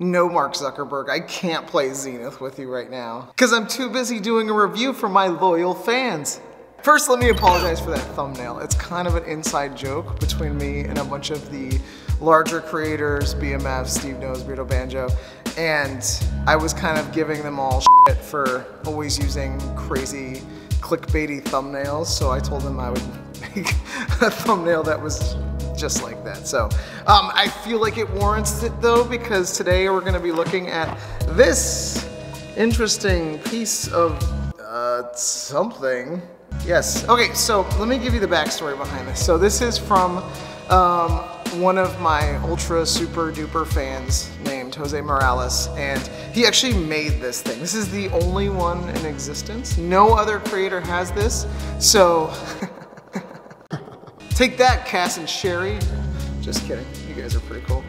No, Mark Zuckerberg, I can't play Zenith with you right now because I'm too busy doing a review for my loyal fans. First, let me apologize for that thumbnail. It's kind of an inside joke between me and a bunch of the larger creators, BMF, Steve Knows, Burrito Banjo, and I was kind of giving them all shit for always using crazy clickbaity thumbnails, so I told them I would make a thumbnail that was just like that. So I feel like it warrants it though, because today we're going to be looking at this interesting piece of something. Yes. Okay, so let me give you the backstory behind this. So this is from one of my ultra super duper fans named Jose Morales, and he actually made this thing. This is the only one in existence. No other creator has this. So take that, Cass and Sherry. Just kidding. You guys are pretty cool.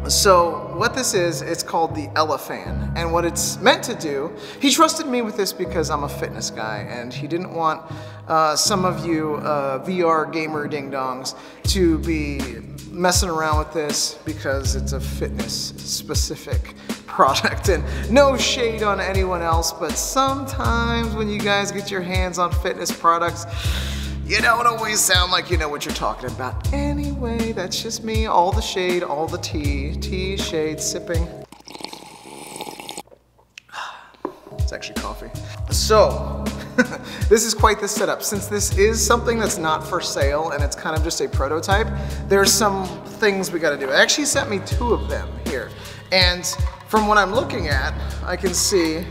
So what this is, it's called the Elefan, and what it's meant to do, he trusted me with this because I'm a fitness guy, and he didn't want some of you VR gamer ding-dongs to be messing around with this because it's a fitness specific product. And no shade on anyone else, but sometimes when you guys get your hands on fitness products, you don't always sound like you know what you're talking about. Anyway, that's just me. All the shade, all the tea, shade, sipping. It's actually coffee. So, this is quite the setup. Since this is something that's not for sale and it's kind of just a prototype, there's some things we gotta do. It actually sent me 2 of them here. And from what I'm looking at, I can see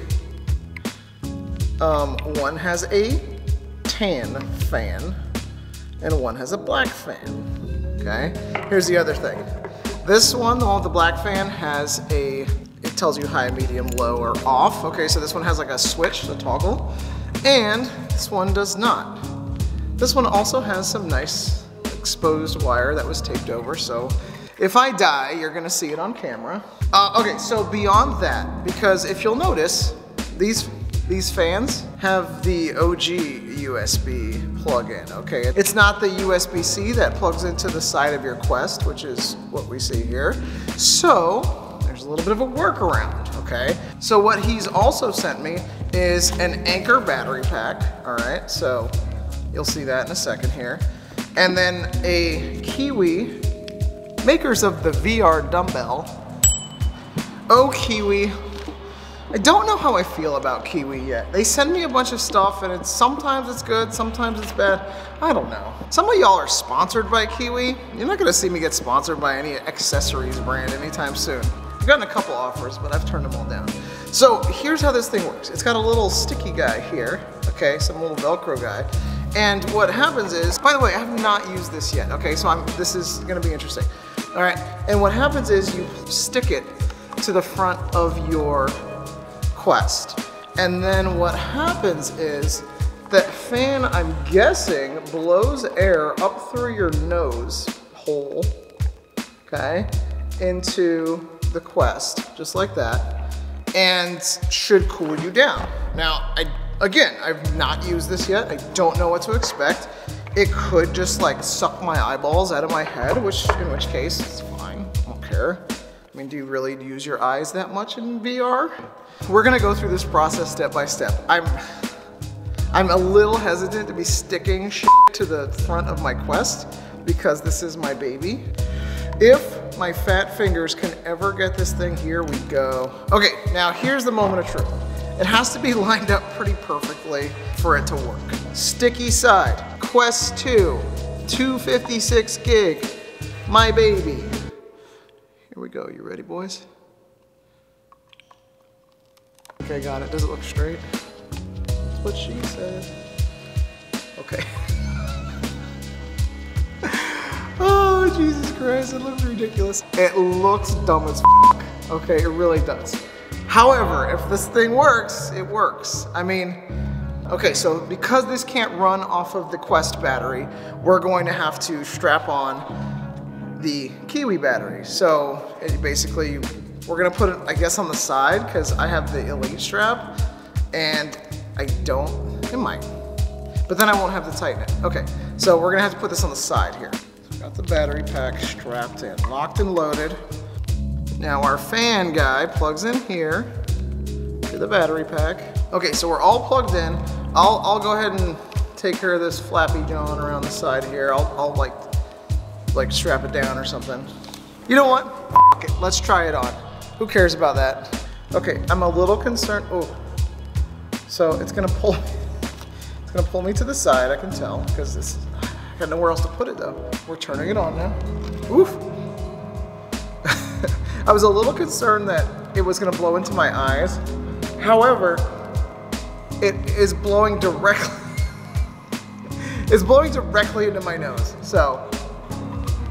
one has a tan fan and one has a black fan. Okay, here's the other thing. This one, the one with the black fan, has it tells you high, medium, low, or off. Okay, so this one has like a switch, a toggle, and this one does not. This one also has some nice exposed wire that was taped over, so if I die, you're gonna see it on camera. Okay, so beyond that, because if you'll notice, these fans have the OG USB plug-in, okay? It's not the USB-C that plugs into the side of your Quest, which is what we see here. So there's a little bit of a workaround, okay? So what he's also sent me is an Anker battery pack, all right? So you'll see that in a second here. And then a Kiwi, makers of the VR dumbbell. Oh, Kiwi. I don't know how I feel about Kiwi yet. They send me a bunch of stuff and sometimes it's good, sometimes it's bad. I don't know. Some of y'all are sponsored by Kiwi. You're not gonna see me get sponsored by any accessories brand anytime soon. I've gotten a couple offers, but I've turned them all down. So here's how this thing works. It's got a little sticky guy here, okay, some little Velcro guy. And what happens is, by the way, I have not used this yet, okay, so this is gonna be interesting. All right, and what happens is you stick it to the front of your Quest. And then what happens is that fan, I'm guessing, blows air up through your nose hole, okay, into the Quest, just like that, and should cool you down. Now, again, I've not used this yet. I don't know what to expect. It could just like suck my eyeballs out of my head, in which case, it's fine, I don't care. I mean, do you really use your eyes that much in VR? We're gonna go through this process step by step. I'm a little hesitant to be sticking shit to the front of my Quest because this is my baby. If my fat fingers can ever get this thing, here we go. Okay, now here's the moment of truth. It has to be lined up pretty perfectly for it to work. Sticky side, Quest 2, 256 gig, my baby. Here we go, you ready, boys? Okay, got it. Does it look straight? That's what she said. Okay. Oh, Jesus Christ, it looks ridiculous. It looks dumb as f***. Okay, it really does. However, if this thing works, it works. I mean, okay, so because this can't run off of the Quest battery, we're going to have to strap on the Kiwi battery. So it basically, we're gonna put it, I guess, on the side because I have the Elite strap and I don't, it might, but then I won't have to tighten it. Okay, so we're gonna have to put this on the side here. So got the battery pack strapped in, locked and loaded. Now our fan guy plugs in here to the battery pack. Okay, so we're all plugged in. I'll go ahead and take care of this flappy John around the side here. I'll like strap it down or something. You know what? F it, let's try it on. Who cares about that? Okay, I'm a little concerned. Oh, so it's gonna pull me to the side, I can tell, because I got nowhere else to put it though. We're turning it on now. Oof. I was a little concerned that it was gonna blow into my eyes. However, it is blowing directly, it's blowing directly into my nose. So,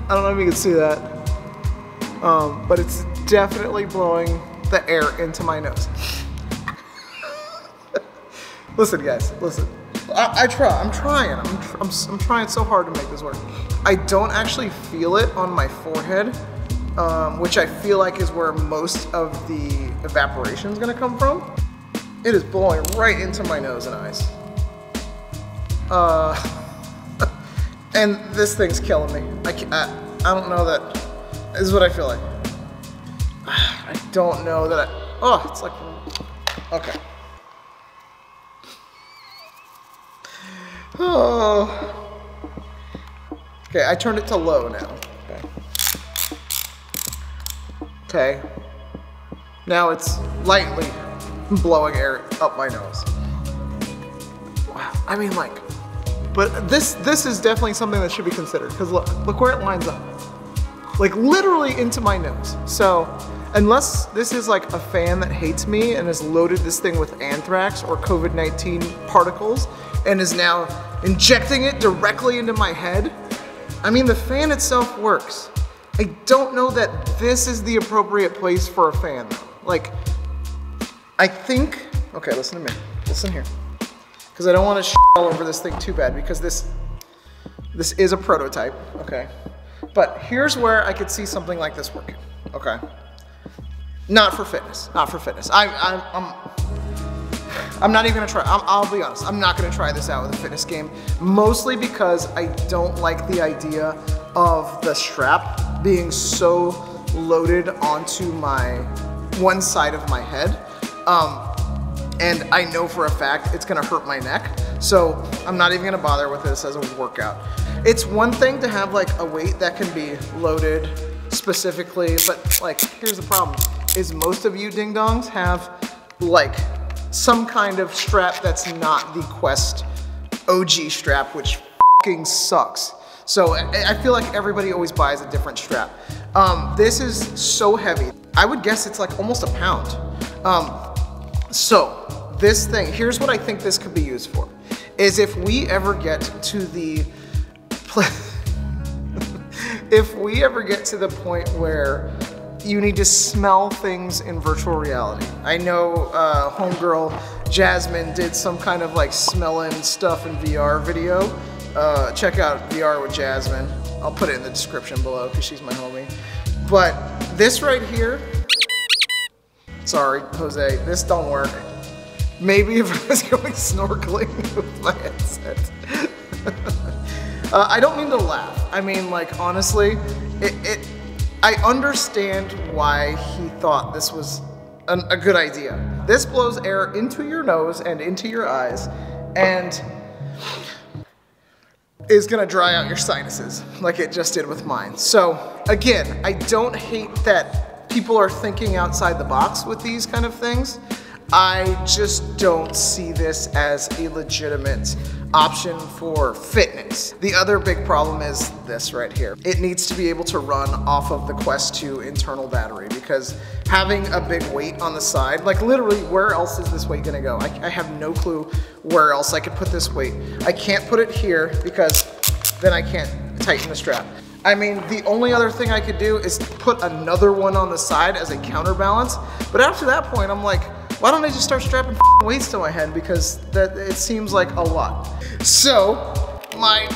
I don't know if you can see that, but it's definitely blowing the air into my nose. Listen guys, listen. I'm trying so hard to make this work. I don't actually feel it on my forehead, which I feel like is where most of the evaporation is gonna come from. It is blowing right into my nose and eyes. And this thing's killing me. I don't know that, this is what I feel like. I don't know that oh, it's like, okay. Oh. Okay, I turned it to low now. Okay. Now it's lightly blowing air up my nose. Wow. I mean, like, but this is definitely something that should be considered, because look where it lines up. Like literally into my nose. So unless this is like a fan that hates me and has loaded this thing with anthrax or COVID-19 particles and is now injecting it directly into my head, I mean, the fan itself works. I don't know that this is the appropriate place for a fan though. Like, I think, okay, listen to me, listen here. Because I don't want to shit all over this thing too bad, because this is a prototype, okay? But here's where I could see something like this working, okay? Not for fitness, not for fitness. I'm not even gonna try, I'll be honest, I'm not gonna try this out with a fitness game, mostly because I don't like the idea of the strap being so loaded onto one side of my head. And I know for a fact it's gonna hurt my neck, so I'm not even gonna bother with this as a workout. It's one thing to have like a weight that can be loaded specifically, but like, here's the problem, is most of you ding-dongs have like some kind of strap that's not the Quest OG strap, which fucking sucks. So I feel like everybody always buys a different strap. This is so heavy. I would guess it's like almost a pound. So this thing, here's what I think this could be used for, is if we ever get to the point where you need to smell things in virtual reality. I know homegirl Jasmine did some kind of like smelling stuff in VR video. Check out VR with Jasmine. I'll put it in the description below because she's my homie. But this right here, sorry, Jose, this don't work. Maybe if I was going snorkeling with my headset. I don't mean to laugh. I mean, like, honestly, I understand why he thought this was a good idea. This blows air into your nose and into your eyes and is gonna dry out your sinuses like it just did with mine. So again, I don't hate that people are thinking outside the box with these kind of things. I just don't see this as a legitimate option for fitness. The other big problem is this right here. It needs to be able to run off of the Quest 2 internal battery, because having a big weight on the side, like literally where else is this weight gonna go? I have no clue where else I could put this weight. I can't put it here because then I can't tighten the strap. I mean, the only other thing I could do is put another one on the side as a counterbalance. But after that point, I'm like, why don't I just start strapping weights to my head? Because it seems like a lot. So, my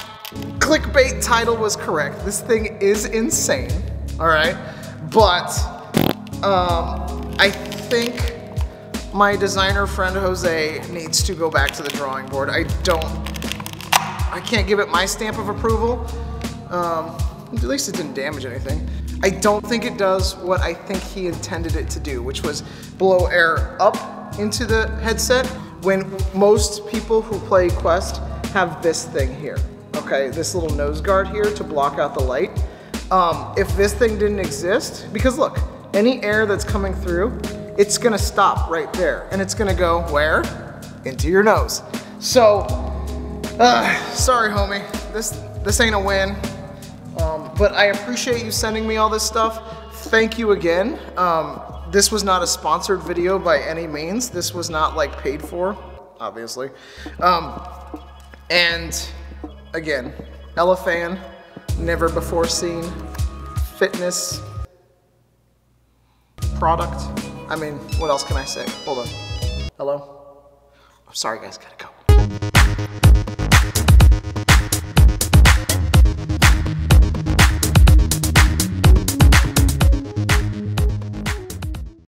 clickbait title was correct. This thing is insane, all right? But, I think my designer friend Jose needs to go back to the drawing board. I can't give it my stamp of approval. At least it didn't damage anything. I don't think it does what I think he intended it to do, which was blow air up into the headset, when most people who play Quest have this thing here, okay? This little nose guard here to block out the light. If this thing didn't exist, because look, any air that's coming through, it's gonna stop right there, and it's gonna go where? Into your nose. So, sorry homie, this ain't a win. But I appreciate you sending me all this stuff. Thank you again. This was not a sponsored video by any means. This was not like paid for, obviously. And again, Elefan, never before seen fitness product. I mean, what else can I say? Hold on. Hello? I'm sorry guys, gotta go.